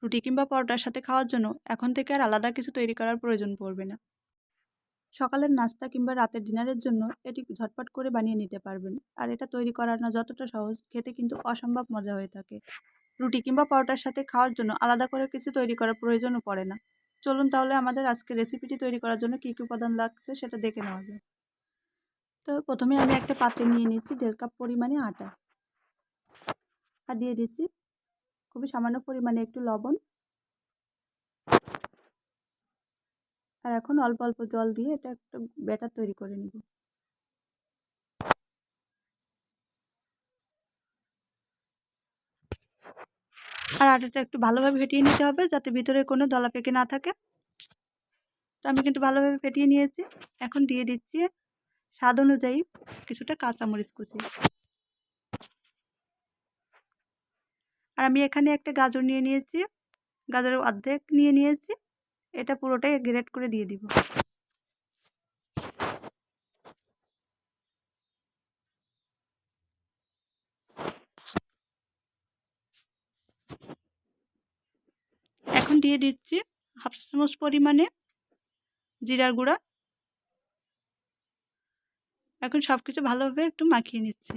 রুটি কিংবা পরোটার সাথে খাওয়ার জন্য এখন থেকে আর আলাদা কিছু তৈরি করার প্রয়োজন পড়বে না। সকালের নাস্তা কিংবা রাতের ডিনারের জন্য এটি ঝটপট করে বানিয়ে নিতে পারবেন। আর এটা তৈরি করা না যতটা সহজ, খেতে কিন্তু অসম্ভব মজা হয়ে থাকে। রুটি কিংবা পরোটার সাথে খাওয়ার জন্য আলাদা করে কিছু তৈরি করার প্রয়োজনও পড়ে না। চলুন তাহলে আমাদের আজকের রেসিপিটি তৈরি করার জন্য কী কী উপাদান লাগছে সেটা দেখে নেওয়া যায়। তো প্রথমে আমি একটা পাত্রে নিয়ে নিচ্ছি 1.5 কাপ পরিমাণে আটা, আর দিয়ে দিচ্ছি খুবই সামান্য পরিমাণে একটু লবণ, আর এখন অল্প অল্প জল দিয়ে এটা একটা ব্যাটার তৈরি করে নেব। আর আটাটা একটু ভালোভাবে ফেটিয়ে নিতে হবে যাতে ভিতরে কোনো দলা পেকে না থাকে। তো আমি কিন্তু ভালোভাবে ফেটিয়ে নিয়েছি। এখন দিয়ে দিচ্ছি স্বাদ অনুযায়ী কিছুটা কাঁচামরিচ কুচি। আর আমি এখানে একটা গাজর নিয়ে নিয়েছি, গাজরের অর্ধেক নিয়ে নিয়েছি, এটা পুরোটাই গ্রেট করে দিয়ে দিব। এখন দিয়ে দিচ্ছি 1/2 চামচ পরিমাণে জিরার গুঁড়া। এখন সব কিছু ভালোভাবে একটু মাখিয়ে নিচ্ছি।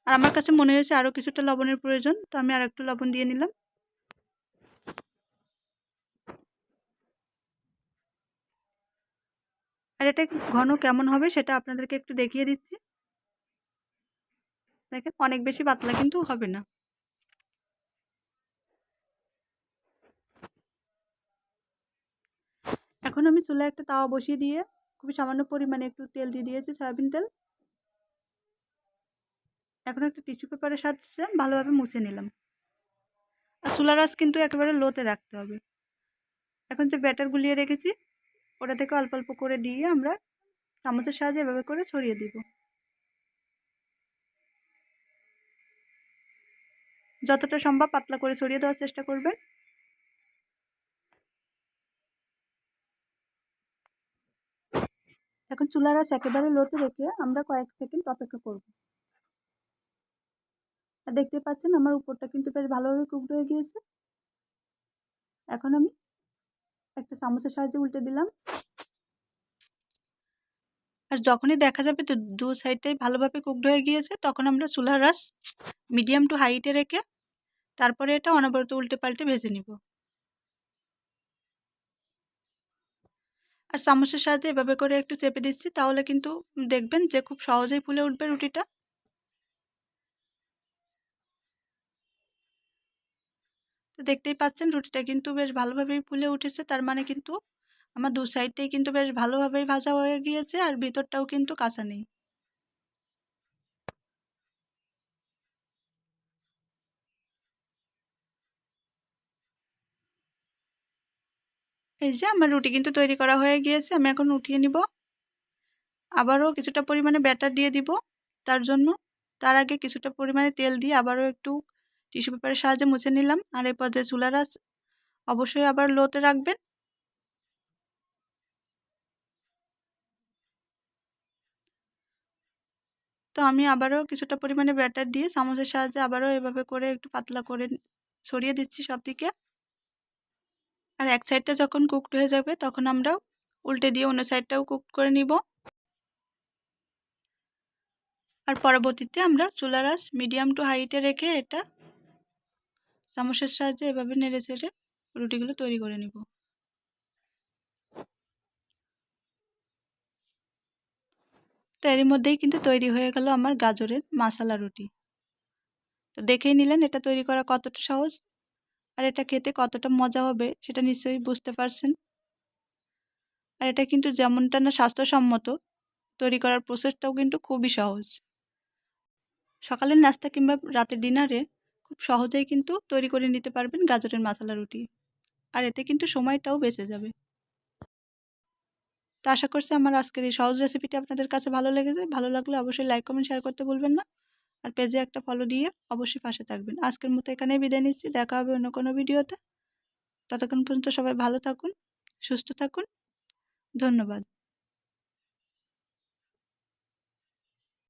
আর আমার কাছে মনে হয়েছে আরও কিছুটা লবণের প্রয়োজন, তো আমি আর একটু লবণ দিয়ে নিলাম। আর এটা ঘন কেমন হবে সেটা আপনাদেরকে একটু দেখিয়ে দিচ্ছি। দেখেন অনেক বেশি পাতলা কিন্তু হবে না। এখন আমি চুলায় একটা তাওয়া বসিয়ে দিয়ে খুবই সামান্য পরিমাণে একটু তেল দিয়ে দিয়েছি, সয়াবিন তেল। এখন একটা টিস্যু পেপারের সাহায্যে ভালোভাবে মুছে নিলাম। আর চুলার আঁচ কিন্তু একেবারে লোতে রাখতে হবে। এখন যে ব্যাটার গুলিয়ে রেখেছি ওটা থেকে অল্প অল্প করে দিয়ে আমরা চামচের সাহায্যে এভাবে করে ছড়িয়ে দিব। যতটা সম্ভব পাতলা করে ছড়িয়ে দেওয়ার চেষ্টা করবেন। এখন চুলার আঁচ একেবারে লোতে রেখে আমরা কয়েক সেকেন্ড অপেক্ষা করব। আর দেখতে পাচ্ছেন আমার উপরটা কিন্তু বেশ ভালোভাবে কুকড হয়ে গিয়েছে। এখন আমি একটা চামচের সাহায্যে উল্টে দিলাম। আর যখনই দেখা যাবে দু সাইডটাই ভালোভাবে কুকড হয়ে গিয়েছে তখন আমরা চুলার আঁচ মিডিয়াম টু হাইটে রেখে তারপরে এটা অনবরত উল্টে পাল্টে ভেজে নিব। আর চামচের সাহায্যে এভাবে করে একটু চেপে দিচ্ছি, তাহলে কিন্তু দেখবেন যে খুব সহজেই ফুলে উঠবে রুটিটা। তো দেখতেই পাচ্ছেন রুটিটা কিন্তু বেশ ভালোভাবেই ফুলে উঠেছে, তার মানে কিন্তু আমার দু সাইডটাই কিন্তু বেশ ভালোভাবেই ভাজা হয়ে গিয়েছে আর ভিতরটাও কিন্তু কাঁচা নেই। এই যে আমার রুটি কিন্তু তৈরি করা হয়ে গিয়েছে, আমি এখন উঠিয়ে নিব। আবারও কিছুটা পরিমাণে ব্যাটার দিয়ে দিব তার আগে কিছুটা পরিমাণে তেল দিয়ে আবারও একটু টিস্যু পেপারের সাহায্যে মুছে নিলাম। আর এই পর্যায়ে চুলার আঁচ অবশ্যই আবার লোতে রাখবেন। তো আমি আবারও কিছুটা পরিমাণে ব্যাটার দিয়ে চামচের সাহায্যে আবারও এভাবে করে একটু পাতলা করে ছড়িয়ে দিচ্ছি সব দিকে। আর এক সাইডটা যখন কুকড হয়ে যাবে তখন আমরা উল্টে দিয়ে অন্য সাইডটাও কুক করে নিব। আর পরবর্তীতে আমরা চুলার আঁচ মিডিয়াম টু হাইটে রেখে এটা চামচের সাহায্যে এভাবে নেড়ে চেড়ে রুটিগুলো তৈরি করে নিব। তো এরই মধ্যেই কিন্তু তৈরি হয়ে গেল আমার গাজরের মশলা রুটি। তো দেখেই নিলেন এটা তৈরি করা কতটা সহজ আর এটা খেতে কতটা মজা হবে সেটা নিশ্চয়ই বুঝতে পারছেন। আর এটা কিন্তু যেমনটা না স্বাস্থ্যসম্মত, তৈরি করার প্রসেসটাও কিন্তু খুবই সহজ। সকালের নাস্তা কিংবা রাতের ডিনারে খুব সহজেই কিন্তু তৈরি করে নিতে পারবেন গাজরের মশলা রুটি। আর এতে কিন্তু সময়টাও বেঁচে যাবে। তো আশা করছি আমার আজকের এই সহজ রেসিপিটি আপনাদের কাছে ভালো লেগেছে। ভালো লাগলে অবশ্যই লাইক কমেন্ট শেয়ার করতে ভুলবেন না। আর পেজে একটা ফলো দিয়ে অবশ্যই পাশে থাকবেন। আজকের মতো এখানেই বিদায় নিচ্ছি। দেখা হবে অন্য কোনো ভিডিওতে। ততক্ষণ পর্যন্ত সবাই ভালো থাকুন, সুস্থ থাকুন। ধন্যবাদ।